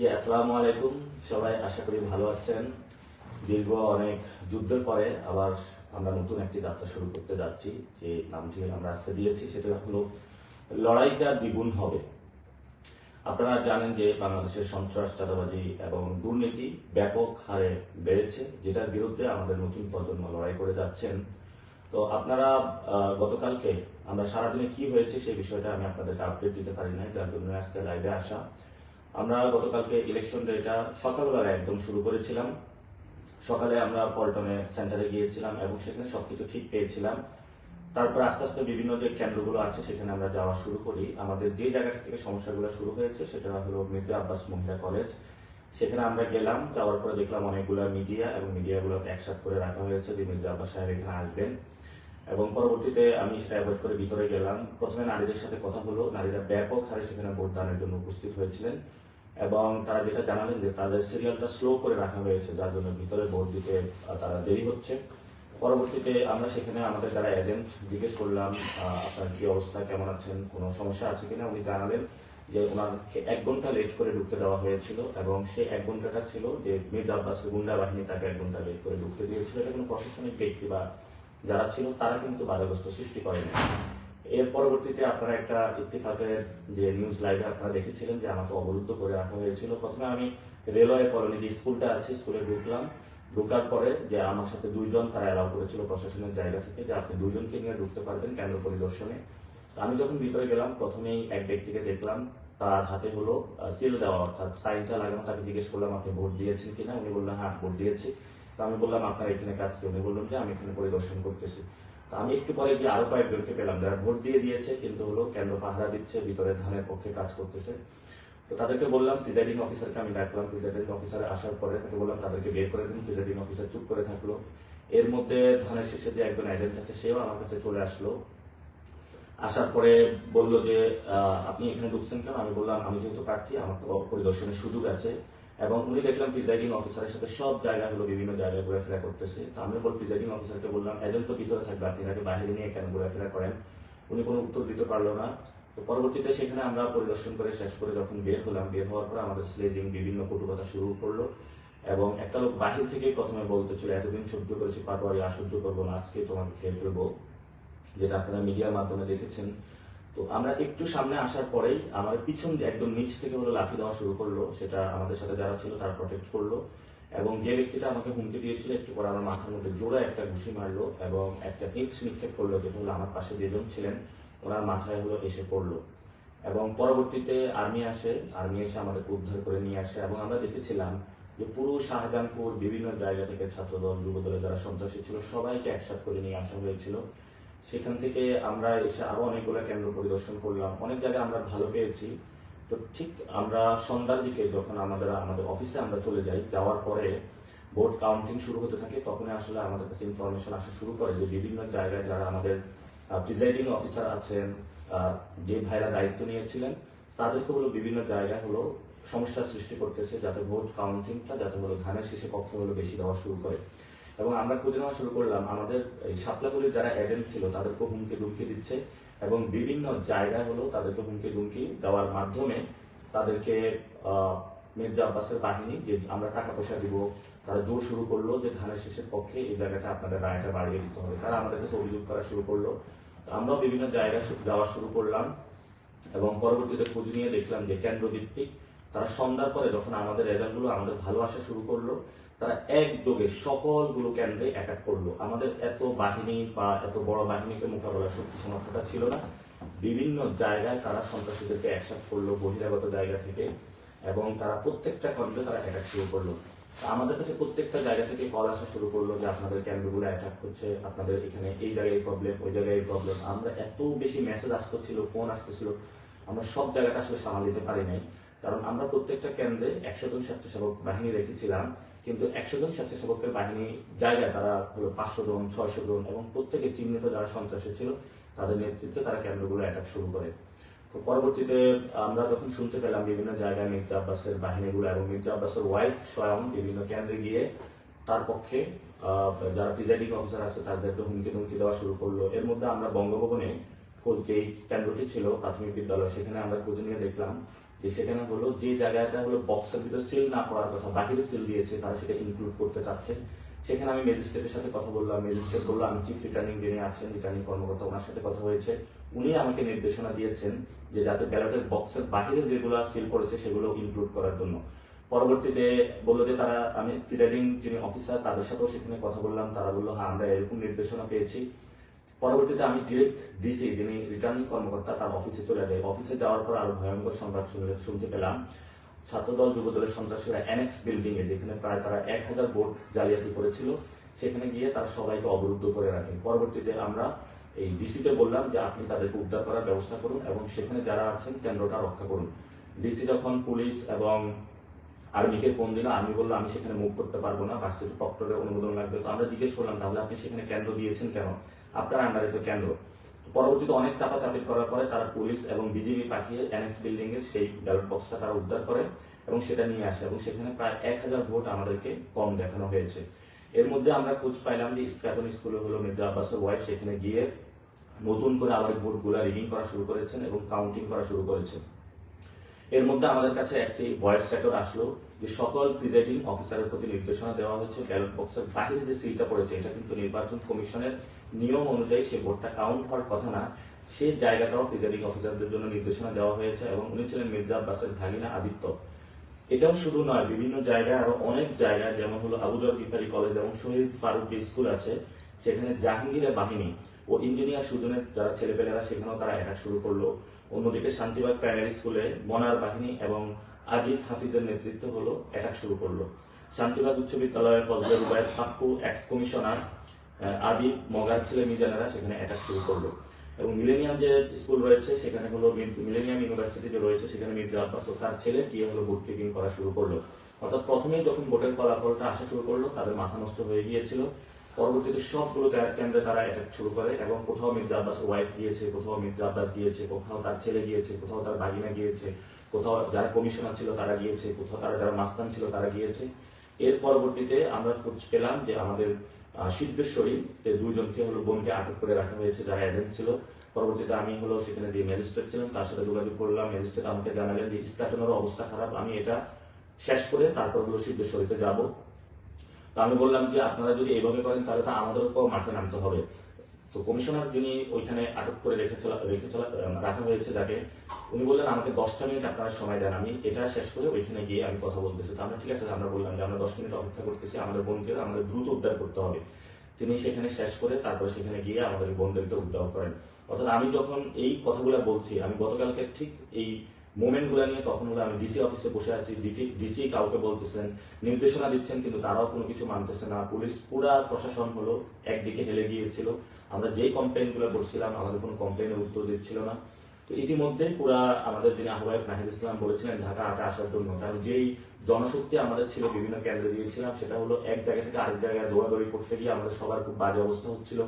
জি, আসসালামু আলাইকুম। সবাই আশা করি ভালো আছেন। দীর্ঘ অনেক যুদ্ধের পরে আবার আমরা নতুন একটি যাত্রা শুরু করতে যাচ্ছি। যে নামটি আমরা আজকে দিয়েছি সেটা হলো লড়াইটা দ্বিগুণ হবে। আপনারা জানেন যে বাংলাদেশের সন্ত্রাস, চাঁদাবাজি এবং দুর্নীতি ব্যাপক হারে বেড়েছে, যেটার বিরুদ্ধে আমাদের নতুন প্রজন্ম লড়াই করে যাচ্ছেন। তো আপনারা গতকালকে আমরা সারাদিনে কি হয়েছে সেই বিষয়টা আমি আপনাদেরকে আপডেট দিতে পারি নাই, যার জন্য আজকে লাইভে আসা। আমরা গতকালকে ইলেকশন ডেটা সকালবেলা একদম শুরু করেছিলাম। সকালে আমরা পল্টনে সেন্টারে গিয়েছিলাম এবং সেখানে সবকিছু ঠিক পেয়েছিলাম। তারপর আস্তে আস্তে বিভিন্ন যে কেন্দ্রগুলো আছে সেখানে আমরা যাওয়া শুরু করি। আমাদের যে জায়গাটা থেকে সমস্যাগুলো শুরু হয়েছে সেটা হলো মির্জা আব্বাস মহিলা কলেজ। সেখানে আমরা গেলাম, যাওয়ার পরে দেখলাম অনেকগুলো মিডিয়া এবং মিডিয়াগুলোকে একসাথে করে রাখা হয়েছে যে মির্জা আব্বাস সাহেব এখানে আসবেন। এবং পরবর্তীতে আমি সেটা অ্যাভয়েড করে ভিতরে গেলাম। প্রথমে নারীদের সাথে কথা হলো, নারীরা ব্যাপক হারে সেখানে ভোটদানের জন্য উপস্থিত হয়েছিলেন এবং তারা যেটা জানালেন যে তাদের সিরিয়ালটা স্লো করে রাখা হয়েছে, যার জন্য ভিতরে ভোট দিতে তারা দেরি হচ্ছে। পরবর্তীতে আমরা সেখানে আমাদের যারা এজেন্ট জিজ্ঞেস করলাম আপনার কি অবস্থা, কেমন আছেন, কোনো সমস্যা আছে কিনা। উনি জানালেন যে ওনাকে 1 ঘন্টা লেট করে ঢুকতে দেওয়া হয়েছিল এবং সেই 1 ঘন্টাটা ছিল যে মির্জা আব্বাসের গুন্ডা বাহিনী তাকে 1 ঘন্টা লেট করে ঢুকতে দিয়েছিল। এটা কোনো প্রশাসনিক ব্যক্তি বা যারা ছিল তারা কিন্তু বাধাগ্রস্ত সৃষ্টি করেনি। এর পরবর্তীতে আপনারা একটা ইত্তেফাকের যে নিউজ লাইভে আপনারা দেখেছিলেন যে আমাকে অবরুদ্ধ করে রাখা হয়েছিল। প্রথমে আমি রেলওয়ে কলোনি যে স্কুলটা আছে স্কুলে ঢুকলাম। ঢোকার পরে যে আমার সাথে 2 জন তারা অ্যালাউ করেছিল প্রশাসনের জায়গা থেকে যে আপনি 2 জনকে নিয়ে ঢুকতে পারবেন কেন্দ্র পরিদর্শনে। আমি যখন ভিতরে গেলাম প্রথমেই এক ব্যক্তিকে দেখলাম, তার হাতে হলো সিল দেওয়া, অর্থাৎ সাইনটা লাগানো। তাকে জিজ্ঞেস করলাম আপনি ভোট দিয়েছেন কিনা। উনি বললেন হ্যাঁ ভোট দিয়েছি। তো আমি বললাম আপনার এখানে কাজ কি? উনি বললাম যে আমি এখানে পরিদর্শন করতেছি। আমি একটু পরে গিয়ে আরো কয়েকজনকে পেলাম যারা ভোট দিয়ে দিয়েছে কিন্তু হলো কেন্দ্র পাহারা দিচ্ছে, ভিতরে ধানের পক্ষে কাজ করতেছে। তো তাদেরকে বললাম, প্রিজাইডিং অফিসারকে আমি ডাকলাম। প্রিজাইডিং অফিসার আসার পরে তাকে বললাম তাদেরকে বের করে দিন। প্রিজাইডিং অফিসার চুপ করে থাকলো। এর মধ্যে ধানের শেষে যে একজন এজেন্ট আছে সেও আমার কাছে চলে আসলো। আসার পরে বলল যে আপনি এখানে ঢুকছেন কেন? আমি বললাম আমি যেহেতু প্রার্থী আমার তো পরিদর্শনের সুযোগ আছে। এবং উনি দেখলাম প্রিজাইডিং অফিসারের সাথে সব জায়গায় হলো বিভিন্ন জায়গায় ঘোরাফেরা করতেছে। তো আমি প্রিজাইডিং অফিসারকে বললাম এজেন্ট তো ভিতরে থাকবে, আপনি তাকে বাইরে নিয়ে কেন ঘোরাফেরা করেন? উনি কোনো উত্তর দিতে পারলো না। তো পরবর্তীতে সেখানে আমরা পরিদর্শন করে শেষ করে যখন বের হলাম, বের হওয়ার পর আমাদের স্লেজিং বিভিন্ন কটুকথা শুরু করলো এবং একটা লোক বাহির থেকে প্রথমে বলতেছিল এতদিন সহ্য করেছি পাটোয়ারি, আর সহ্য করবো না, আজকে তোমাকে খেয়ে ফেলবো, যেটা আপনারা মিডিয়ার মাধ্যমে দেখেছেন। তো আমরা একটু সামনে আসার পরেই আমার পিছন দিয়ে একদম নিচ থেকে হলো লাঠি দেওয়া শুরু করলো। সেটা আমাদের সাথে যারা ছিল তারা প্রটেক্ট করলো এবং যে ব্যক্তিটা আমাকে হুমকি দিয়েছিল একটু পরে আমার মাথার মধ্যে জোড়া একটা ঘুষি মারলো এবং একটা ইট নিক্ষেপ করলো, যেটা হলো আমার পাশে যেজন ছিলেন ওনার মাথায় হলো এসে পড়লো। এবং পরবর্তীতে আর্মি আসে, আর্মি এসে আমাদেরকে উদ্ধার করে নিয়ে আসে এবং আমরা দেখেছিলাম যে পুরো শাহজাহানপুর বিভিন্ন জায়গা থেকে ছাত্রদল, যুবদলে যারা সন্ত্রাসী ছিল সবাইকে একসাথে করে নিয়ে আসা হয়েছিল। সেখান থেকে আমরা এসে আরো অনেকগুলো কেন্দ্র পরিদর্শন করলাম, অনেক জায়গায় আমরা ভালো পেয়েছি। তো ঠিক আমরা সন্ধ্যার দিকে যখন আমাদের অফিসে আমরা চলে যাই, যাওয়ার পরে ভোট কাউন্টিং শুরু হতে থাকে, তখন আসলে আমাদের কাছে ইনফরমেশন আসা শুরু করে যে বিভিন্ন জায়গায় যারা আমাদের প্রিজাইডিং অফিসার আছেন, যে ভাইরা দায়িত্ব নিয়েছিলেন তাদেরকে হলো বিভিন্ন জায়গায় হলো সমস্যার সৃষ্টি করতেছে, যাতে ভোট কাউন্টিংটা যাতে হলো ধানের শীষে পক্ষে হলো বেশি দেওয়া শুরু করে। এবং আমরা খুঁজে নেওয়া শুরু করলাম আমাদের এই শাপলাগুলির যারা এজেন্ট ছিল তাদেরকে হুমকি দুমকি দিচ্ছে এবং বিভিন্ন জায়গায় হলো তাদেরকে হুমকি দুমকি দেওয়ার মাধ্যমে তাদেরকে মির্জা আব্বাসের বাহিনী যে আমরা টাকা পয়সা দিব, তারা জোর শুরু করলো যে ধানের শীষের পক্ষে এই জায়গাটা আপনাদের রায়টা বাড়িয়ে দিতে হবে। তারা আমাদের কাছে অভিযোগ করা শুরু করলো। আমরাও বিভিন্ন জায়গায় যাওয়া শুরু করলাম এবং পরবর্তীতে খোঁজ নিয়ে দেখলাম যে কেন্দ্রভিত্তিক তারা সন্ধ্যার পরে যখন আমাদের রেজাল্টগুলো আমাদের ভালো আসা শুরু করলো, তারা একযোগে সকলগুলো কেন্দ্রে অ্যাটাক করলো। আমাদের এত বাহিনী বা এত বড় বাহিনীকে মোকাবেলার শক্তি সামর্থ্যটা ছিল না। বিভিন্ন জায়গায় তারা সন্ত্রাসীদেরকে একসাথে করলো বহিরাগত জায়গা থেকে এবং তারা প্রত্যেকটা কেন্দ্রে তারা অ্যাটাক শুরু করলো। আমাদের কাছে প্রত্যেকটা জায়গা থেকে কল আসা শুরু করলো যে আপনাদের কেন্দ্রগুলো অ্যাটাক করছে, আপনাদের এখানে এই জায়গায় এই প্রবলেম, ওই জায়গায় এই প্রবলেম। আমরা এত বেশি মেসেজ আসতেছিল, ফোন আসতেছিল, আমরা সব জায়গাটা আসলে সামাল দিতে পারি নাই। কারণ আমরা প্রত্যেকটা কেন্দ্রে 100 জন স্বেচ্ছাসেবক বাহিনী রেখেছিলাম, কিন্তু 100 জন স্বেচ্ছাসেবকের বাহিনী জায়গায় তারা হলো 500 জন, 600 জন এবং প্রত্যেকে চিহ্নিত যারা সন্ত্রাসী ছিল তাদের নেতৃত্বে তারা কেন্দ্রগুলো অ্যাটাক শুরু করে। তো পরবর্তীতে আমরা যখন শুনতে পেলাম বিভিন্ন জায়গায় মির্জা আব্বাসের বাহিনীগুলো এবং মির্জা আব্বাসের ওয়াইফ স্বয়ং বিভিন্ন কেন্দ্রে গিয়ে তার পক্ষে যারা প্রিজাইডিং অফিসার আছে তাদেরকে হুমকি ধুমকি দেওয়া শুরু করলো। এর মধ্যে আমরা বঙ্গভবনে যেই কেন্দ্রটি ছিল প্রাথমিক বিদ্যালয়, সেখানে আমরা খোঁজ নিয়ে দেখলাম যে সেখানে হলো যে জায়গাটা হলো বক্সের ভিতরে সিল না করার কথা, বাহিরে সিল দিয়েছে, তারা সেটা ইনক্লুড করতে চাচ্ছে। সেখানে আমি ম্যাজিস্ট্রেটের সাথে কথা বললাম, ম্যাজিস্ট্রেট বললো আমি চিফ রিটার্নিং যিনি আছেন, রিটার্নিং কর্মকর্তা, ওনার সাথে কথা হয়েছে, উনি আমাকে নির্দেশনা দিয়েছেন যে যাতে ব্যালটের বক্সের বাহিরে যেগুলো সিল করেছে সেগুলো ইনক্লুড করার জন্য। পরবর্তীতে বললো যে তারা, আমি প্রিজাইডিং যিনি অফিসার তাদের সাথেও সেখানে কথা বললাম, তারা বললো হ্যাঁ আমরা এরকম নির্দেশনা পেয়েছি। পরবর্তীতে আমি ডিরেক্ট ডিসি যিনি রিটার্নিং কর্মকর্তা তার অফিসে চলে যাই। অফিসে যাওয়ার পর আরো ভয়ঙ্কর সংবাদ শুনতে পেলাম, ছাত্রদল যুবদলের সন্ত্রাসীরা অ্যানেক্স বিল্ডিং এ, যেখানে প্রায় তারা 1000 ভোট জালিয়াতি করেছিল, সেখানে গিয়ে তারা সবাইকে অবরুদ্ধ করে রাখেন। পরবর্তীতে আমরা এই ডিসিতে বললাম যে আপনি তাদেরকে উদ্ধার করার ব্যবস্থা করুন এবং সেখানে যারা আছেন কেন্দ্রটা রক্ষা করুন। ডিসি যখন পুলিশ এবং আর্মিকে ফোন দিল, আর্মি বললো আমি সেখানে মুভ করতে পারবো না, ভার্সিটি প্রক্টরের অনুমোদন লাগবে। তো আমরা জিজ্ঞেস করলাম তাহলে আপনি সেখানে কেন্দ্র দিয়েছেন কেন, আপনার আন্ডারে তো কেন্দ্র। পরবর্তীতে অনেক চাপাচাপি করার পরে তারা পুলিশ এবং বিজিবি পাঠিয়ে অ্যানেক্স বিল্ডিং এর সেই ব্যালট বক্সটা তারা উদ্ধার করে এবং সেটা নিয়ে আসে এবং সেখানে প্রায় 1000 ভোট আমাদেরকে কম দেখানো হয়েছে। এর মধ্যে আমরা খোঁজ পাইলাম যে ইস্কাটন স্কুলে হলো মির্জা আব্বাসের ওয়াইফ সেখানে গিয়ে নতুন করে আবার ভোটগুলা রিডিং করা শুরু করেছেন এবং কাউন্টিং করা শুরু করেছেন। এর মধ্যে আমাদের কাছে একটি ভয়েস রেকর্ড আসলো যে সকল প্রিজাইডিং অফিসারের প্রতি নির্দেশনা দেওয়া হয়েছে ব্যালট বক্সের বাহিরে যে সিলটা পড়েছে এটা কিন্তু নির্বাচন কমিশনের নিয়ম অনুযায়ী সে ভোটটা কাউন্ট হওয়ার কথা না, সেই জায়গাটাও প্রিজাইডিং অফিসারদের জন্য নির্দেশনা দেওয়া হয়েছে এবং উনি ছিলেন মির্জা আব্বাসের ভাগিনা আদিত্য। এটাও শুধু নয়, বিভিন্ন জায়গায় আরো অনেক জায়গায় যেমন হলো আবুজর গিফারি কলেজ এবং শহীদ ফারুক স্কুল আছে, সেখানে জাহাঙ্গীরের বাহিনী ও ইঞ্জিনিয়ার সুজনের যারা ছেলেপেলেরা সেখানেও তারা অ্যাটাক শুরু করলো। অন্যদিকে শান্তিবাগ প্রাইমারি স্কুলে মনার বাহিনী এবং আজিজ হাফিজের নেতৃত্ব হলো অ্যাটাক শুরু করলো। শান্তিবাগ উচ্চ বিদ্যালয়ের ফজলে রুবায়েত হাক্কু, এক্স কমিশনার আদিব, মগার ছেলে মিজানেরা সেখানে অ্যাটাক শুরু করলো। এবং মিলেনিয়াম যে স্কুল রয়েছে সেখানে হলো মিলেনিয়াম ইউনিভার্সিটি যে রয়েছে সেখানে মির্জা আব্বাস ও তার ছেলে গিয়ে হলো ভোট টেকিং করা শুরু করলো। অর্থাৎ প্রথমেই যখন ভোটের ফলাফলটা আসা শুরু করলো তাদের মাথা নষ্ট হয়ে গিয়েছিল। পরবর্তীতে সবগুলো কেন্দ্রে তারা অ্যাটাক শুরু করে এবং কোথাও মির্জা আব্বাস ওয়াইফ গিয়েছে, কোথাও মির্জা আব্বাস গিয়েছে, কোথাও তার ছেলে গিয়েছে, কোথাও তার ভাগিনা গিয়েছে, কোথাও যারা কমিশনার ছিল তারা গিয়েছে, কোথাও তারা যারা মাস্তান ছিল তারা গিয়েছে। এর পরবর্তীতে আমরা খোঁজ পেলাম যে আমাদের সিদ্ধেশ্বরী দুইজনকে হলো বোনকে আটক করে রাখা হয়েছে যারা এজেন্ট ছিল। পরবর্তীতে আমি হলো সেখানে যে ম্যাজিস্ট্রেট ছিলেন তার সাথে যোগাযোগ করলাম। ম্যাজিস্ট্রেট আমাকে জানালেন যে ইস্কাটনের অবস্থা খারাপ, আমি এটা শেষ করে তারপর হলো সিদ্ধেশ্বরীতে যাব। তো আমি বললাম যে আপনারা যদি এইভাবে করেন তাহলে তো আমাদেরকেও মাঠে নামতে হবে। তো কমিশনার যিনি ওইখানে আটক করে রাখা হয়েছে যাকে, উনি বললেন আমাকে 10টা মিনিট আপনারা সময় দেন, আমি এটা শেষ করে ওইখানে গিয়ে আমি কথা বলতেছি। তো আমরা ঠিক আছে, আমরা বললাম যে আমরা 10 মিনিট অপেক্ষা করতেছি, আমাদের বোনকে আমাদের দ্রুত উদ্ধার করতে হবে। তিনি সেখানে শেষ করে তারপর সেখানে গিয়ে আমাদের বোনদেরকে উদ্ধার করেন। অর্থাৎ আমি যখন এই কথাগুলো বলছি, আমি গতকালকে ঠিক এই মোমেন্ট গুলা নিয়ে তখন হলো আমি ডিসি অফিসে বসে আছি, ডিসি কাউকে বলতেছেন, নির্দেশনা দিচ্ছেন কিন্তু তারাও কোনো কিছু মানতেছে না। পুলিশ পুরা প্রশাসন হলো একদিকে হেলে গিয়েছিল। আমরা যেই কমপ্লেন গুলো করছিলাম আমাদের কোনো কমপ্লেনের উত্তর দিচ্ছিল না। তো ইতিমধ্যে পুরা আমাদের যিনি আহ্বায়ক নাহিদ ইসলাম বলেছিলেন ঢাকা 8 আসার জন্য, কারণ যেই জনশক্তি আমাদের ছিল বিভিন্ন কেন্দ্রে দিয়েছিলাম সেটা হলো এক জায়গা থেকে আরেক জায়গায় দৌড়াদৌড়ি করতে গিয়ে আমাদের সবার খুব বাজে অবস্থা হচ্ছিল।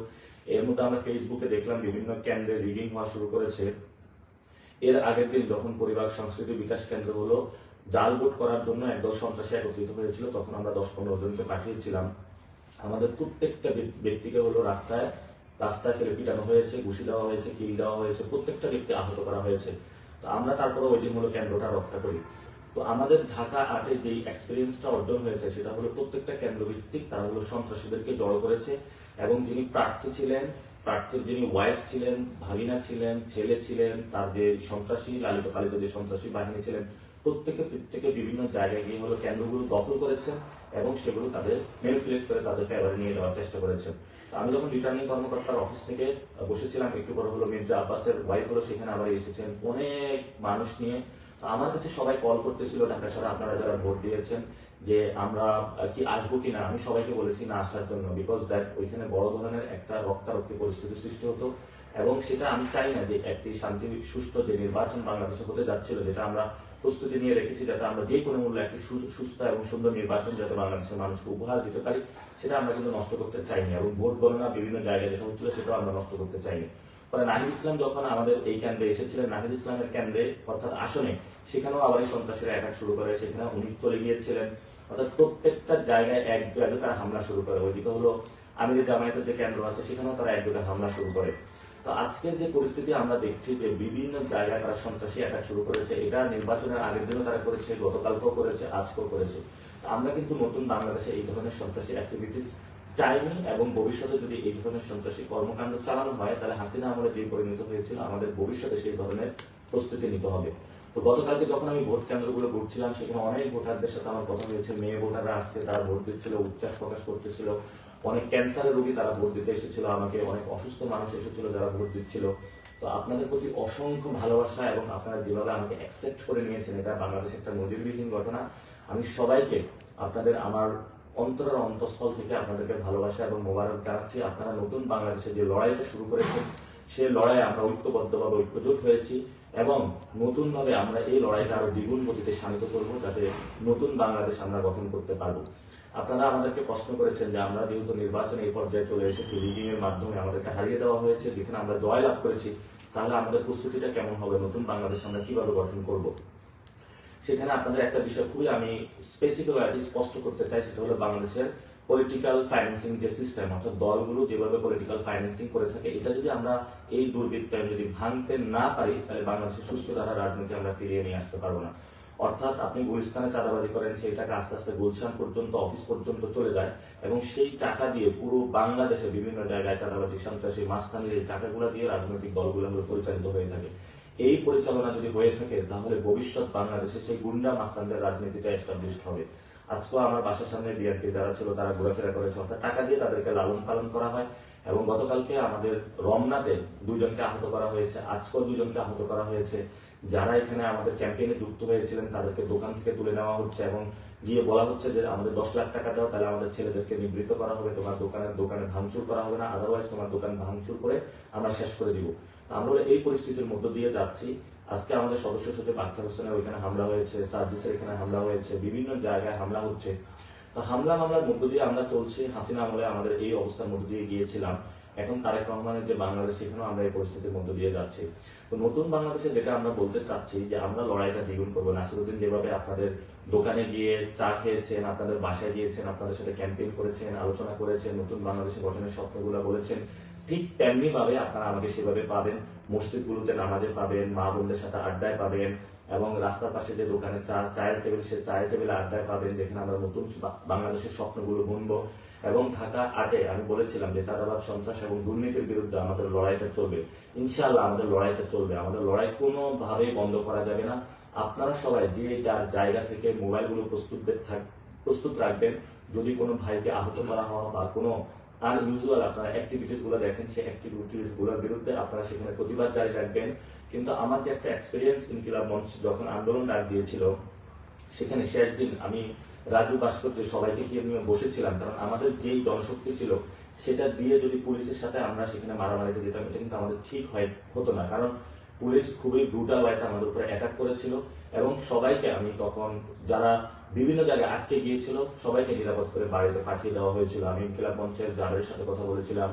এর মধ্যে আমরা ফেসবুকে দেখলাম বিভিন্ন কেন্দ্রে রিডিং হওয়া শুরু করেছে। এর আগের দিন যখন পরিবার সংস্কৃতি বিকাশ কেন্দ্র হলো জাল ভোট করার জন্য একদল সন্ত্রাসী একত্রিত হয়েছিল, তখন আমরা 10-15 জনকে পাঠিয়েছিলাম। আমাদের প্রত্যেকটা ব্যক্তিকে হলো রাস্তায় ফেলে পিটানো হয়েছে, ঘুষি দেওয়া হয়েছে, কিল দেওয়া হয়েছে, প্রত্যেকটা ব্যক্তি আহত করা হয়েছে। তো আমরা তারপরে ওই দিন হলো কেন্দ্রটা রক্ষা করি। তো আমাদের ঢাকা 8-এ যেই এক্সপিরিয়েন্সটা অর্জন হয়েছে সেটা হলো প্রত্যেকটা কেন্দ্র ভিত্তিক তারা হলো সন্ত্রাসীদেরকে জড়ো করেছে এবং যিনি প্রার্থী ছিলেন, প্রার্থীর যিনি ওয়াইফ ছিলেন, ভাগিনা ছিলেন, ছেলে ছিলেন, তার যে সন্ত্রাসী লালিত পালিত যে সন্ত্রাসী বাহিনী ছিলেন, প্রত্যেকে বিভিন্ন জায়গায় গিয়ে হলো কেন্দ্রগুলো দখল করেছেন এবং সেগুলো তাদের ম্যানিপুলেট করে তাদের ফেভারে নিয়ে যাওয়ার চেষ্টা করেছেন। আমি যখন রিটার্নিং কর্মকর্তার অফিস থেকে বসেছিলাম, একটু পরে হলো মির্জা আব্বাসের ওয়াইফ হলো সেখানে আবার এসেছেন অনেক মানুষ নিয়ে। আমার কাছে সবাই কল করতেছিল ঢাকা শহরে আপনারা যারা ভোট দিয়েছেন যে আমরা কি আসবো কিনা। আমি সবাইকে বলেছি না আসার জন্য, বিকজ দ্যাট ওইখানে বড় ধরনের একটা রক্তারক্তি পরিস্থিতি সৃষ্টি হতো এবং সেটা আমি চাই না যে একটি শান্তি সুষ্ঠু যে নির্বাচন বাংলাদেশে হতে যাচ্ছিল, যেটা আমরা প্রস্তুতি নিয়ে রেখেছি যাতে আমরা যে কোনো মূল্যে একটি সুস্থ এবং সুন্দর নির্বাচন যাতে বাংলাদেশের মানুষকে উপহার দিতে পারি, সেটা আমরা কিন্তু নষ্ট করতে চাইনি এবং ভোট গণনা বিভিন্ন জায়গায় যেটা হচ্ছিল সেটাও আমরা নষ্ট করতে চাইনি। পরে নাহিদ ইসলাম যখন আমাদের এই কেন্দ্রে এসেছিলেন, নাহিদ ইসলামের কেন্দ্রে অর্থাৎ আসনে, সেখানেও আবার এই সন্ত্রাসীরা অ্যাটাক শুরু করে, সেখানে উনি চলে গিয়েছিলেন। অর্থাৎ প্রত্যেকটা জায়গায় এক জায়গায় তারা হামলা শুরু করে। ওইদিকে হলো আমিরের জামায়াতের যে কেন্দ্র আছে সেখানেও তারা এক জায়গায় হামলা শুরু করে। তো আজকের যে পরিস্থিতি আমরা দেখছি যে বিভিন্ন জায়গায় তারা সন্ত্রাসী অ্যাটাক শুরু করেছে, এটা নির্বাচনের আগের দিনও তারা করেছে, গতকালকেও করেছে, আজকেও করেছে। আমরা কিন্তু নতুন বাংলাদেশে এই ধরনের সন্ত্রাসী অ্যাক্টিভিটিস চাইনি, এবং ভবিষ্যতে যদি এই ধরনের সন্ত্রাসী কর্মকাণ্ড চালানো হয় তাহলে হাসিনা আমলে যে পরিণত হয়েছিল আমাদের ভবিষ্যতে সেই ধরনের প্রস্তুতি নিতে হবে। তো গতকালকে যখন আমি ভোট কেন্দ্রগুলো ঘুরছিলাম, সেখানে অনেক ভোটারদের সাথে আমার কথা হয়েছে, মেয়ে ভোটাররা আসছে, তারা ভোট দিচ্ছিল, উচ্ছ্বাস প্রকাশ করতেছিল, অনেক ক্যান্সারের রোগী তারা ভোট দিতে এসেছিল আমাকে, অনেক অসুস্থ মানুষ এসেছিল যারা ভোট দিচ্ছিল। তো আপনাদের প্রতি অসংখ্য ভালোবাসা, এবং আপনারা যেভাবে আমাকে অ্যাকসেপ্ট করে নিয়েছেন, এটা বাংলাদেশের একটা নজিরবিহীন ঘটনা। আমি সবাইকে আপনাদের আমার অন্তরের অন্তঃস্থল থেকে আপনাদেরকে ভালোবাসা এবং মোবারক জানাচ্ছি। আপনারা নতুন বাংলাদেশে যে লড়াইটা শুরু করেছেন, সেই লড়াইয়ে আমরা ঐক্যবদ্ধভাবে ঐক্যজোট হয়েছি, এবং নতুনভাবে আমরা এই লড়াইটা আরো দ্বিগুণ গতিতে শানিত করব, যাতে নতুন বাংলাদেশ আমরা গঠন করতে পারবো। আপনারা আমাদেরকে প্রশ্ন করেছেন যে আমরা যেহেতু নির্বাচনে এই পর্যায়ে চলে এসেছি, রিগিং এর মাধ্যমে আমাদেরকে হারিয়ে দেওয়া হয়েছে, যেখানে আমরা জয় লাভ করেছি, তাহলে আমাদের প্রস্তুতিটা কেমন হবে, নতুন বাংলাদেশ আমরা কিভাবে গঠন করব। সেখানে আপনাদের একটা বিষয় খুবই আমি স্পেসিফিক স্পষ্ট করতে চাই, সেটা হলো বাংলাদেশের পলিটিক্যাল ফাইন্যান্সিং যে সিস্টেম, অর্থাৎ দলগুলো যেভাবে পলিটিক্যাল ফাইন্যান্সিং করে থাকে, এটা যদি আমরা এই দুর্বৃত্তায়ন যদি ভাঙতে না পারি, তাহলে বাংলাদেশের সুস্থ ধারা রাজনীতি আমরা ফিরিয়ে নিয়ে আসতে পারবো না। অর্থাৎ আপনি গুলিস্তানে চাঁদাবাজি করেন, সেই টাকা আস্তে আস্তে গুলশান পর্যন্ত, অফিস পর্যন্ত চলে যায়, এবং সেই টাকা দিয়ে পুরো বাংলাদেশে বিভিন্ন জায়গায় চাঁদাবাজি, সন্ত্রাসী, মাস্তানির এই টাকাগুলো দিয়ে রাজনৈতিক দলগুলো পরিচালিত হয়ে থাকে। এই পরিচালনা যদি হয়ে থাকে, তাহলে ভবিষ্যৎ বাংলাদেশে সেই গুন্ডা মাস্তানদের রাজনীতিটা এস্টাবলিশড হবে। আজকেও আমার বাসার সামনে বিএনপি যারা ছিল তারা ঘোরাফেরা করেছে, অর্থাৎ টাকা দিয়ে তাদেরকে লালন পালন করা হয়। এবং গতকালকে আমাদের রমনাতে 2 জনকে আহত করা হয়েছে, আজকেও 2 জনকে আহত করা হয়েছে। যারা এখানে আমাদের ক্যাম্পেইনে যুক্ত হয়েছিলেন তাদেরকে দোকান থেকে তুলে নেওয়া হচ্ছে, এবং গিয়ে বলা হচ্ছে যে আমাদের 10 লাখ টাকা দাও, তাহলে আমাদের ছেলেদেরকে নিবৃত্ত করা হবে, তোমার দোকানে ভাঙচুর করা হবে না, আদারওয়াইজ তোমার দোকান ভাঙচুর করে আমরা শেষ করে দিব। আমরা এই পরিস্থিতির মধ্য দিয়ে যাচ্ছি। আজকে আমাদের সদস্য সচিব আখতার হোসেনের ওইখানে হামলা হয়েছে, সার্জিসের এখানে হামলা হয়েছে, বিভিন্ন জায়গায় হামলা হচ্ছে। তো হামলা মামলার মধ্য দিয়ে আমরা চলছি। হাসিনা আমলে আমাদের এই অবস্থার মধ্য দিয়ে গিয়েছিলাম, এখন তারেক রহমানের যে বাংলাদেশ, সেখানেও আমরা এই পরিস্থিতির মধ্য দিয়ে যাচ্ছি। তো নতুন বাংলাদেশে যেটা আমরা বলতে চাচ্ছি যে আমরা লড়াইটা দ্বিগুণ করবো। নাসিরুদ্দিন যেভাবে আপনাদের দোকানে গিয়ে চা খেয়েছেন, আপনাদের বাসায় গিয়েছেন, আপনাদের সাথে ক্যাম্পেইন করেছেন, আলোচনা করেছেন, নতুন বাংলাদেশে গঠনের স্বপ্নগুলো বলেছেন, ঠিক তেমনি ভাবে আপনারা আমাকে সেভাবে পাবেন। মসজিদগুলোতে নামাজে পাবেন, মা বোনদের সাথে আড্ডায় পাবেন, এবং রাস্তার পাশে যে দোকানে চায়ের টেবিল, সে চায়ের টেবিলে আড্ডায় পাবেন, যেখানে আমরা নতুন বাংলাদেশের স্বপ্নগুলো বুনবো। এবং ঢাকা 8-এ আমি বলেছিলাম যে চাঁদাবাজ, সন্ত্রাস এবং দুর্নীতির বিরুদ্ধে আমাদের লড়াইটা চলবে। ইনশাআল্লাহ আমাদের লড়াইটা চলবে, আমাদের লড়াই কোনোভাবেই বন্ধ করা যাবে না। আপনারা সবাই যে যার জায়গা থেকে মোবাইলগুলো প্রস্তুত রাখবেন। যদি কোনো ভাইকে আহত করা হয় বা কোনো আনইউজুয়াল আপনারা অ্যাক্টিভিটিস গুলো দেখেন, সেই অ্যাক্টিভিটিস গুলোর বিরুদ্ধে আপনারা সেখানে প্রতিবাদ জারি রাখবেন। কিন্তু আমার যে একটা এক্সপিরিয়েন্স, ইনকিলাব মঞ্চ যখন আন্দোলন ডাক দিয়েছিল, সেখানে শেষ দিন আমি রাজু ভাস্কর্য সবাইকে গিয়ে নিয়ে বসেছিলাম, কারণ আমাদের যেই জনশক্তি ছিল সেটা দিয়ে যদি পুলিশের সাথে আমরা সেখানে মারামারিতে যেতাম, এটা কিন্তু আমাদের ঠিক হতো না, কারণ পুলিশ খুবই ব্রুটাল ওয়েতে আমাদের উপরে অ্যাটাক করেছিল। এবং সবাইকে আমি তখন, যারা বিভিন্ন জায়গায় আটকে গিয়েছিল, সবাইকে নিরাপদ করে বাড়িতে পাঠিয়ে দেওয়া হয়েছিল। আমি ইনকিলাব মঞ্চের জাবের সাথে কথা বলেছিলাম,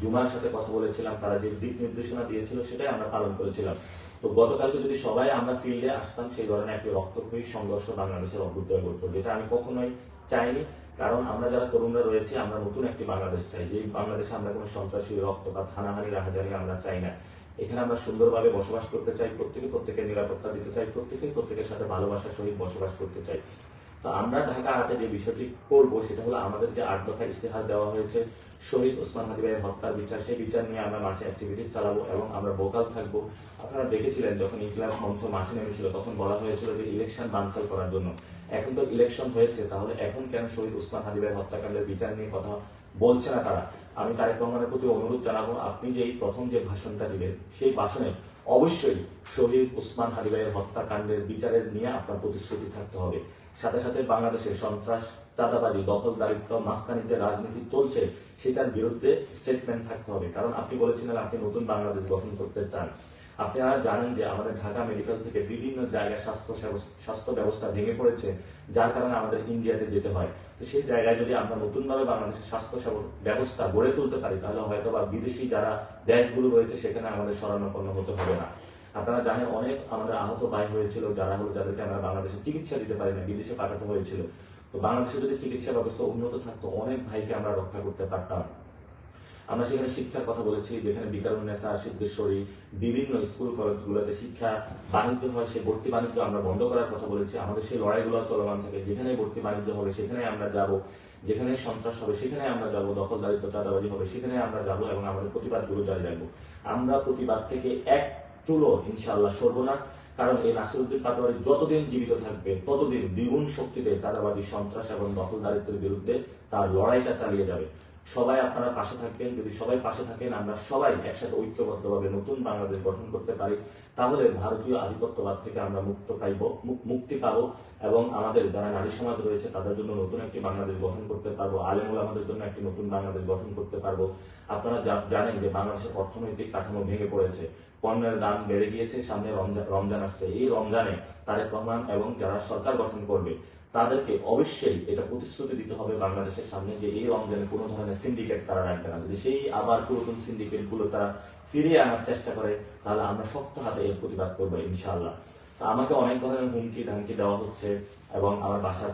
জুমার সাথে কথা বলেছিলাম, তারা যে দিক নির্দেশনা দিয়েছিল সেটাই আমরা পালন করেছিলাম। তো গতকালকে যদি সবাই আমরা ফিল্ডে আসতাম, সেই ধরনের একটি রক্তক্ষয়ী সংঘর্ষ বাংলাদেশের অভ্যুদয় করতো, যেটা আমি কখনোই চাইনি। কারণ আমরা যারা তরুণরা রয়েছে, আমরা নতুন একটি বাংলাদেশ চাই, যে বাংলাদেশে আমরা কোনো সন্ত্রাসী, রক্তপাত, হানাহানি, রাহাজানি আমরা চাই না। এখানে আমরা সুন্দরভাবে বসবাস করতে চাই, প্রত্যেকের নিরাপত্তা দিতে চাই, প্রত্যেকের সাথে ভালোবাসার সহিত বসবাস করতে চাই। তো আমরা ঢাকা 8-এ যে বিষয়টি করব, সেটা হলো আমাদের যে 8 দফা ইস্তেহার দেওয়া হয়েছে শহীদ ওসমান হাদী ভাইয়ের হত্যার বিচার, সেই বিচার নিয়ে আমরা মাঠে অ্যাক্টিভিটি চালাবো, এবং আমরা ভোকাল থাকবো। আপনারা দেখেছিলেন যখন ইনকিলাব মঞ্চ মাঠে নেমেছিল, তখন বলা হয়েছিল যে ইলেকশন বানচাল করার জন্য। এখন তো ইলেকশন হয়েছে, তাহলে এখন কেন শহীদ ওসমান হাদী ভাইয়ের হত্যাকাণ্ডের বিচার নিয়ে কথা বলছে না তারা? আমি তারেক রহমানের প্রতি অনুরোধ জানাবো, আপনি যে প্রথম যে ভাষণটা দিবেন, সেই ভাষণে অবশ্যই শহীদ ওসমান হাদী ভাইয়ের হত্যাকাণ্ডের বিচারের নিয়ে আপনার প্রতিশ্রুতি থাকতে হবে। সাথে সাথে বাংলাদেশের সন্ত্রাস, চাঁদাবাজি, দখলদারিত্ব, মাস্তানির যে রাজনীতি চলছে, সেটার বিরুদ্ধে স্টেটমেন্ট থাকতে হবে। কারণ আপনি বলেছিলেন আপনি নতুন বাংলাদেশ গঠন করতে চান। আপনারা জানেন যে আমাদের ঢাকা মেডিকেল থেকে বিভিন্ন জায়গায় স্বাস্থ্য ব্যবস্থা ভেঙে পড়েছে, যার কারণে আমাদের ইন্ডিয়াতে যেতে হয়। তো সেই জায়গায় যদি আমরা নতুনভাবে বাংলাদেশের স্বাস্থ্য ব্যবস্থা গড়ে তুলতে পারি, তাহলে হয়তো বা বিদেশি যারা দেশগুলো রয়েছে সেখানে আমাদের শরণাপন্ন হতে হবে না। আপনারা জানেন অনেক আমাদের আহত ভাই হয়েছিল, যাদেরকে আমরা বাংলাদেশে চিকিৎসা দিতে পারি না, বিদেশে পাঠাতে হয়েছিল। তো বাংলাদেশে যদি চিকিৎসা ব্যবস্থা উন্নত থাকতো, অনেক ভাইকে আমরা রক্ষা করতে পারতাম। আমরা সেখানে শিক্ষার কথা বলেছি, যেখানে বিকারুন্নেসা, সিদ্ধেশ্বরী, বিভিন্ন স্কুল কলেজগুলোতে শিক্ষা বাণিজ্য হয়, সেই ভর্তি বাণিজ্য আমরা বন্ধ করার কথা বলেছি। আমাদের সেই লড়াইগুলো চলমান থাকে, যেখানে ভর্তি বাণিজ্য হবে সেখানে আমরা যাব, যেখানে সন্ত্রাস হবে সেখানে আমরা যাব, দখলদারিত্ব চাঁদাবাজি হবে সেখানে আমরা যাব এবং আমাদের প্রতিবাদগুলো জারি রাখবো। আমরা প্রতিবাদ থেকে এক চুলো ইনশাআল্লাহ সরব না, কারণ এই নাসিরউদ্দিন পাটোয়ারি যতদিন জীবিত থাকবে ততদিন দ্বিগুণ শক্তিতে চাঁদাবাজি, সন্ত্রাস এবং দখলদারিত্বের বিরুদ্ধে তার লড়াইটা চালিয়ে যাবে। সবাই আপনারা পাশে থাকবেন। যদি সবাই পাশে থাকেন, আমরা সবাই একসাথে ঐক্যবদ্ধভাবে নতুন বাংলাদেশ গঠন করতে পারি, তাহলে ভারতীয় আধিপত্যবাদ থেকে আমরা মুক্তি পাবো এবং আমাদের যারা নারী সমাজ রয়েছে তাদের জন্য নতুন একটি বাংলাদেশ গঠন করতে পারবো, আলেম ওলামাদের জন্য একটি নতুন বাংলাদেশ গঠন করতে পারবো। আপনারা জানেন যে বাংলাদেশের অর্থনৈতিক কাঠামো ভেঙে পড়েছে, পণ্যের দাম বেড়ে গিয়েছে, সামনে রমজান আসছে। এই রমজানে তারেক রহমান এবং যারা সরকার গঠন করবে তাদেরকে অবশ্যই এটা প্রতিশ্রুতি দিতে হবে বাংলাদেশের সামনে যে এই রমজানে কোনো ধরনের সিন্ডিকেট তারা রাখবে না। যদি সেই আবার পুরাতন সিন্ডিকেট গুলো তারা ফিরিয়ে আনার চেষ্টা করে, তাহলে আমরা শক্ত হাতে এর প্রতিবাদ করবো ইনশাআল্লাহ। আমাকে অনেক ধরনের হুমকি ধামকি দেওয়া হচ্ছে এবং আমার বাসার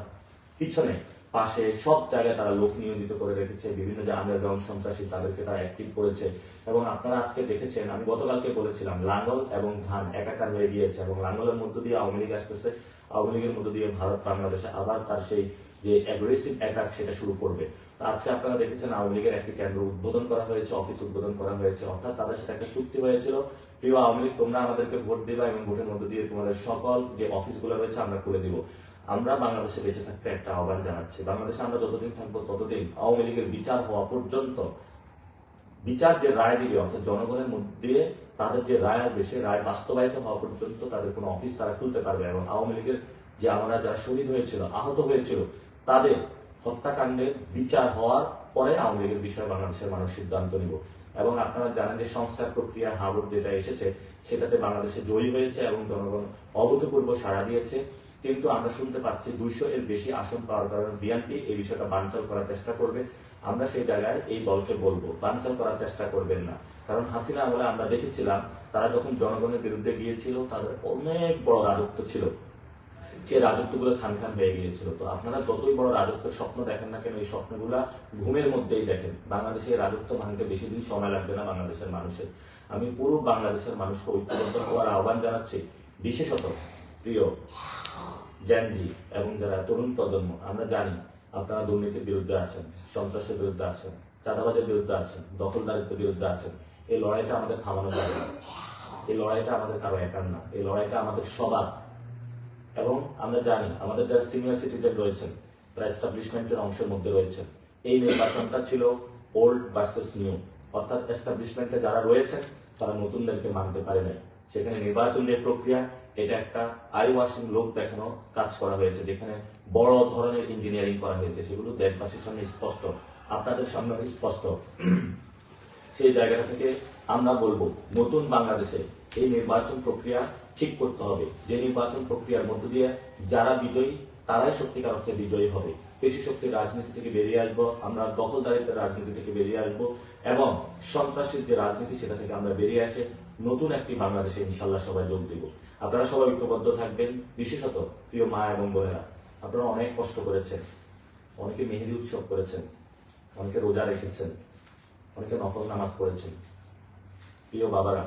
পিছনে পাশে সব জায়গায় তারা লোক নিয়োজিত করে রেখেছে, বিভিন্ন যে আন্ডারগ্রাউন্ড সন্ত্রাসী তাদেরকে তারা অ্যাক্টিভ করেছে। এবং আপনারা আজকে দেখেছেন, আমি গতকালকে বলেছিলাম লাঙ্গল এবং ধান একাকার হয়ে গিয়েছে এবং লাঙ্গলের মধ্য দিয়ে আওয়ামী লীগ আসতেছে, আওয়ামী লীগের মধ্য দিয়ে ভারত বাংলাদেশে আবার তার সেই যে অ্যাগ্রেসিভ অ্যাটাক সেটা শুরু করবে। আজকে আপনারা দেখেছেন আওয়ামী লীগের একটি কেন্দ্র উদ্বোধন করা হয়েছে, অফিস উদ্বোধন করা হয়েছে, অর্থাৎ তাদের সাথে একটা চুক্তি হয়েছিল, প্রিয় আওয়ামী লীগ তোমরা আমাদেরকে ভোট দিবা এবং ভোটের মধ্য দিয়ে তোমাদের সকল যে অফিসগুলো রয়েছে আমরা খুলে দিব। আমরা বাংলাদেশে বেঁচে থাকতে একটা আহ্বান জানাচ্ছি, বাংলাদেশে আমরা যতদিন থাকবো ততদিন আওয়ামী লীগের বিচার হওয়া পর্যন্ত, বিচার যে রায় দিবে অর্থাৎ জনগণের মধ্যে তাদের যে রায় আসবে সেই রায় বাস্তবায়িত হওয়া পর্যন্ত তাদের কোনো অফিস তারা খুলতে পারবে। এবং আওয়ামী লীগের যে আমরা যারা শহীদ হয়েছিল, আহত হয়েছিল, তাদের হত্যাকাণ্ডের বিচার হওয়ার পরে আওয়ামী লীগের বিষয়ে বাংলাদেশের মানুষ সিদ্ধান্ত নিব। এবং আপনারা জানেন যে সংস্কার প্রক্রিয়া হাবুট যেটা এসেছে সেটাতে বাংলাদেশে জয়ী হয়েছে এবং জনগণ অভূতপূর্ব সাড়া দিয়েছে। কিন্তু আমরা শুনতে পাচ্ছি 200 এর বেশি আসন পাওয়ার কারণে বিএনপি এই বিষয়টা বানচাল করার চেষ্টা করবে। আমরা সেই জায়গায় এই দলকে বলবো বানচাল করার চেষ্টা করবেন না, কারণ হাসিনা আমলে আমরা দেখেছিলাম তারা যখন জনগণের বিরুদ্ধে গিয়েছিল তাদের অনেক বড় রাজত্ব ছিল, সেই রাজত্বগুলো খান খান হয়ে গিয়েছিল। তো আপনারা যতই বড় রাজত্বের স্বপ্ন দেখেন না কেন, এই স্বপ্নগুলা ঘুমের মধ্যেই দেখেন। বাংলাদেশে রাজত্ব ভাঙতে বেশি দিন সময় লাগবে না বাংলাদেশের মানুষের। আমি পুরো বাংলাদেশের মানুষকে ঐক্যবদ্ধ হওয়ার আহ্বান জানাচ্ছি, বিশেষত প্রিয় জেনজি এবং যারা তরুণ প্রজন্ম। আমরা জানি আপনারা দুর্নীতির বিরুদ্ধে আছেন, সন্ত্রাসের বিরুদ্ধে আছেন, চাঁদাবাজের বিরুদ্ধে আছেন, দখলদারিত্বের বিরুদ্ধে আছেন। এই লড়াইটা আমাদের থামানো যাবে না, এই লড়াইটা আমাদের কারো একার না, এই লড়াইটা আমাদের সবার। এবং আমরা জানি আমাদের যারা সিনিয়র সিটিজেন রয়েছেন, তারা এস্টাবলিশমেন্টের অংশের মধ্যে রয়েছেন। এই নির্বাচনটা ছিল ওল্ড ভার্সেস নিউ, অর্থাৎ এস্টাবলিশমেন্টে যারা রয়েছেন তারা নতুনদেরকে মানতে পারে নাই। সেখানে নির্বাচনের প্রক্রিয়া এটা একটা আই ওয়াশিং লোক দেখানো কাজ করা হয়েছে, যেখানে বড় ধরনের ইঞ্জিনিয়ারিং করা হয়েছে, সেগুলো দেশবাসীর সামনে স্পষ্ট, আপনাদের সামনে স্পষ্ট। সেই জায়গাটা থেকে আমরা বলবো নতুন বাংলাদেশে এই নির্বাচন প্রক্রিয়া ঠিক করতে হবে, যে নির্বাচন প্রক্রিয়ার মধ্য দিয়ে যারা বিজয়ী তারাই সত্যিকার অর্থে বিজয়ী হবে। পেশি শক্তির রাজনীতি থেকে বেরিয়ে আসবো, আমরা দখলদারিত্বের রাজনীতি থেকে বেরিয়ে আসবো এবং সন্ত্রাসের যে রাজনীতি সেটা থেকে আমরা বেরিয়ে আসে নতুন একটি বাংলাদেশে ইনশাল্লাহ সবাই যোগ দিব। আপনারা সবাই ঐক্যবদ্ধ থাকবেন। বিশেষত প্রিয় মা এবং বোনেরা, আপনারা অনেক কষ্ট করেছেন, অনেকে মেহেদি উৎসব করেছেন, অনেকে রোজা রেখেছেন, অনেকে নফল নামাজ পড়েছেন। প্রিয় বাবারা,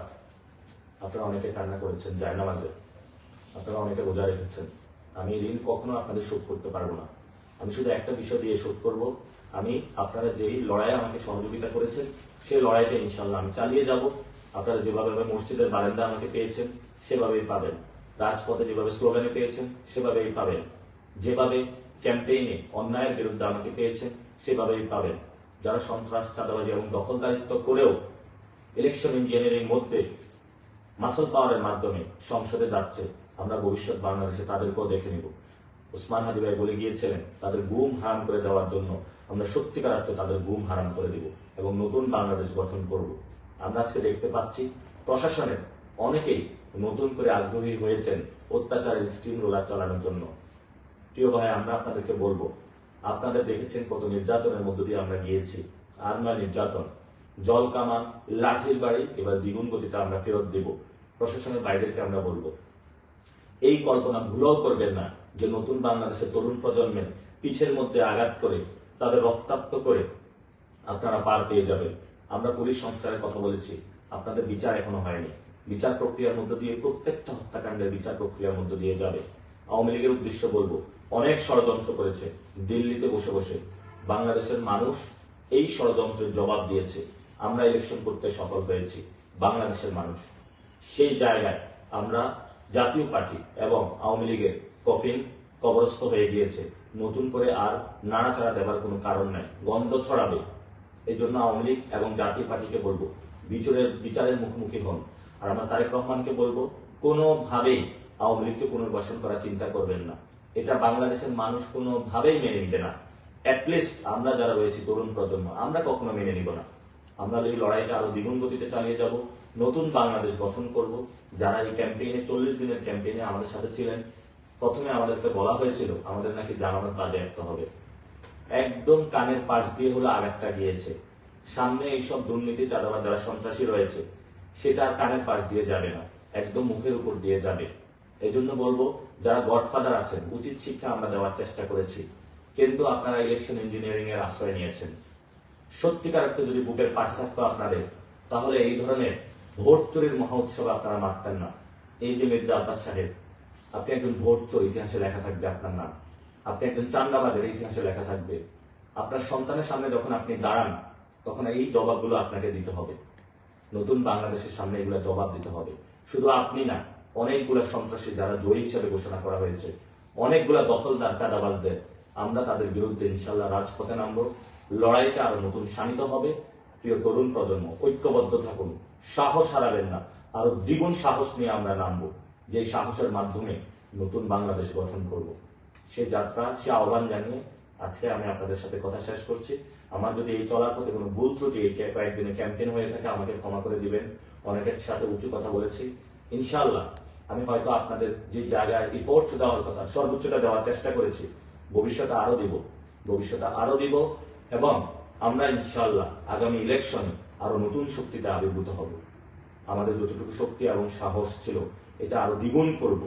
আপনারা অনেকে কান্না করেছেন জায়নামাজে, আপনারা অনেকে রোজা রেখেছেন। আমি ঋণ কখনো আপনাদের শোধ করতে পারবো না, আমি শুধু একটা বিষয় দিয়ে শোধ করব। আমি আপনারা যেই লড়াইয়ে আমাকে সহযোগিতা করেছেন সেই লড়াইটা ইনশাল্লাহ আমি চালিয়ে যাব। আপনারা যেভাবে মসজিদের বারান্দা আমাকে পেয়েছেন সেভাবেই পাবেন, রাজপথে যেভাবে স্লোগানে পেয়েছেন সেভাবেই পাবেন, যেভাবে ক্যাম্পেইনে অন্যায়ের বিরুদ্ধে আমাকে পেয়েছেন সেভাবেই পাবেন। যারা সন্ত্রাস, চাঁদাবাজি এবং দখলদারিত্ব করেও ইলেকশন ইঞ্জিনিয়ারিং মধ্যে মাসল পাওয়ারের মাধ্যমে সংসদে যাচ্ছে, আমরা ভবিষ্যৎ বাংলাদেশে তাদেরকেও দেখে নিব। উসমান হাদি ভাই বলে গিয়েছিলেন তাদের গুম হারাম করে দেওয়ার জন্য আমরা সত্যিকার অর্থে তাদের গুম হারাম করে দিব এবং নতুন বাংলাদেশ গঠন করব। আমরা আজকে দেখতে পাচ্ছি প্রশাসনের অনেকেই নতুন করে আগ্রহী হয়েছেন অত্যাচারের স্টিম রোলার চালানোর জন্য। প্রিয় ভাই, আমরা আপনাদেরকে বলবো, আপনাদের দেখেছেন কত নির্যাতনের মধ্য দিয়ে আমরা গিয়েছি, আর নয় নির্যাতন, জল কামান, লাঠির বাড়ি, এবার দ্বিগুণ গতিটা আমরা ফেরত দেব। প্রশাসনের বাইরেকে আমরা বলবো, এই কল্পনা ভুলেও করবেন না যে নতুন বাংলাদেশের তরুণ প্রজন্মের পিঠের মধ্যে আঘাত করে তাদের রক্তাক্ত করে আপনারা পার পেয়ে যাবেন। আমরা পুলিশ সংস্কারের কথা বলেছি, আপনাদের বিচার এখনো হয়নি। বিচার প্রক্রিয়ার মধ্য দিয়ে প্রত্যেকটা হত্যাকাণ্ডের বিচার প্রক্রিয়ার মধ্য দিয়ে যাবে। আওয়ামী লীগের উদ্দেশ্য বলবো, অনেক ষড়যন্ত্র করেছে দিল্লিতে বসে বসে। বাংলাদেশের মানুষ এই ষড়যন্ত্রের জবাব দিয়েছে। আমরা ইলেকশন করতে সফল হয়েছি, বাংলাদেশের মানুষ। সেই জায়গায় আমরা জাতীয় পার্টি এবং আওয়ামী লীগের কফিন কবরস্থ হয়ে গিয়েছে। নতুন করে আর নাড়াচাড়া দেওয়ার কোনো কারণ নাই, গন্ধ ছড়াবে। এই জন্য আওয়ামী লীগ এবং জাতীয় পার্টিকে বলবো, বিচারের মুখোমুখি হন। আর আমরা তারেক রহমানকে বলবো, কোনোভাবেই আওয়ামী লীগকে পুনর্বাসন করার চিন্তা করবেন না। এটা বাংলাদেশের মানুষ কোনোভাবেই মেনে নিবে না। অ্যাটলিস্ট আমরা যারা রয়েছি তরুণ প্রজন্ম, আমরা কখনো মেনে নিব না। আমরা এই লড়াইটা আরো দ্বিগুণ গতিতে চালিয়ে যাব, নতুন বাংলাদেশ গঠন করব। যারা এই ক্যাম্পেইনে 40 দিনের ক্যাম্পেইনে আমাদের সাথে ছিলেন, প্রথমে আমাদেরকে বলা হয়েছিল আমাদের নাকি জামানত বাজেয়াপ্ত হবে। একদম কানের পাশ দিয়ে হলো আরেকটা গিয়েছে। সামনে এইসব দুর্নীতি চাঁদাবাজ যারা সন্ত্রাসী রয়েছে, সেটা আর কানের পাশ দিয়ে যাবে না, একদম মুখের উপর দিয়ে যাবে। এই জন্য বলবো, যারা গডফাদার আছেন, উচিত শিক্ষা আমরা দেওয়ার চেষ্টা করেছি, কিন্তু আপনারা ইলেকশন ইঞ্জিনিয়ারিং এর আশ্রয় নিয়েছেন। সত্যিকার অর্থে যদি বুকের পাঠ থাকতো আপনাদের, তাহলে এই ধরনের ভোট চোরের মহোৎসবে আপনারা মারতেন না। এই যে মির্জা আব্বাস সাহেব, আপনি একজন ভোট চোর, ইতিহাসে লেখা থাকবে আপনার নাম। আপনি একজন চান্দাবাজের, ইতিহাসে লেখা থাকবে। আপনার সন্তানের সামনে যখন আপনি দাঁড়ান, তখন এই জবাবগুলো আপনাকে দিতে হবে। নতুন বাংলাদেশের সামনে এগুলো জবাব দিতে হবে। শুধু আপনি না, অনেকগুলো সন্ত্রাসী যারা জয়ী হিসেবে ঘোষণা করা হয়েছে, অনেকগুলা দখলদার চাঁদাবাজদের, আমরা তাদের বিরুদ্ধে ইনশাল্লাহ রাজপথে নামবো। লড়াইটা আরো নতুন শানিত হবে। প্রিয় তরুণ প্রজন্ম, ঐক্যবদ্ধ থাকুন, সাহস হারাবেন না। আরো দ্বিগুণ সাহস নিয়ে আমরা নামবো, যে সাহসের মাধ্যমে নতুন বাংলাদেশ গঠন করব। সে যাত্রা, সে আহ্বান জানিয়ে আজকে আমি আপনাদের সাথে কথা শেষ করছি। আমার যদি এই চলার পথে কোনো ভুল ত্রুটি এই কয়েকদিনে ক্যাম্পেইন হয়ে থাকে, আমাকে ক্ষমা করে দিবেন। অনেকের সাথে উঁচু কথা বলেছি। ইনশাআল্লাহ আমি হয়তো আপনাদের যে জায়গায় রিপোর্ট দেওয়ার কথা, সর্বোচ্চটা দেওয়ার চেষ্টা করেছি। ভবিষ্যতে আরো দিব এবং আমরা ইনশাআল্লাহ আগামী ইলেকশনে আরো নতুন শক্তিতে আবির্ভূত হব। আমাদের যতটুকু শক্তি এবং সাহস ছিল, এটা আরো দ্বিগুণ করব।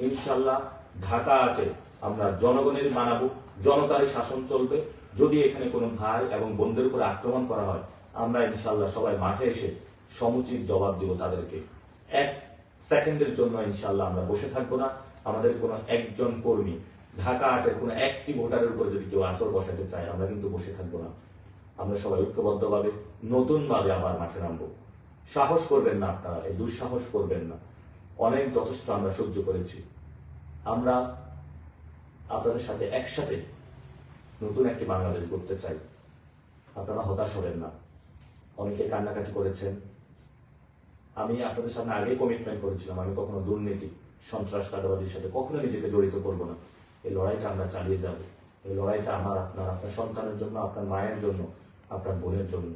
ইনশাআল্লাহ ঢাকাতে আমরা জনগণের বানাবো, জনতারই শাসন চলবে। যদি এখানে কোনো ভাই এবং বোনদের উপর আক্রমণ করা হয়, আমরা ইনশাআল্লাহ সবাই মাঠে এসে সমুচিত জবাব দিব তাদেরকে। 1 সেকেন্ডের জন্য ইনশাআল্লাহ আমরা বসে থাকবো না। আমাদের কোনো একজন কর্মী, ঢাকা আটের কোনো একটি ভোটারের উপর যদি কেউ আঁচড় বসাতে চায়, আমরা কিন্তু বসে থাকবো না। আমরা সবাই ঐক্যবদ্ধভাবে নতুন ভাবে আবার মাঠে নামবো। সাহস করবেন না আপনারা, এই দুঃসাহস করবেন না। অনেক যথেষ্ট আমরা সহ্য করেছি। আমরা আপনাদের সাথে একসাথে নতুন একটি বাংলাদেশ গড়তে চাই। আপনারা হতাশ হবেন না। অনেকে কান্নাকাটি করেছেন। আমি আপনাদের সামনে আগেই কমিটমেন্ট করেছিলাম, আমি কখনো দুর্নীতি, সন্ত্রাস, চাঁদাবাজির সাথে কখনো নিজেকে জড়িত করব না। এই লড়াইটা আমরা চালিয়ে যাব। এই লড়াইটা আপনার সন্তানের জন্য, আপনার মায়ের জন্য, আপনার বোনের জন্য।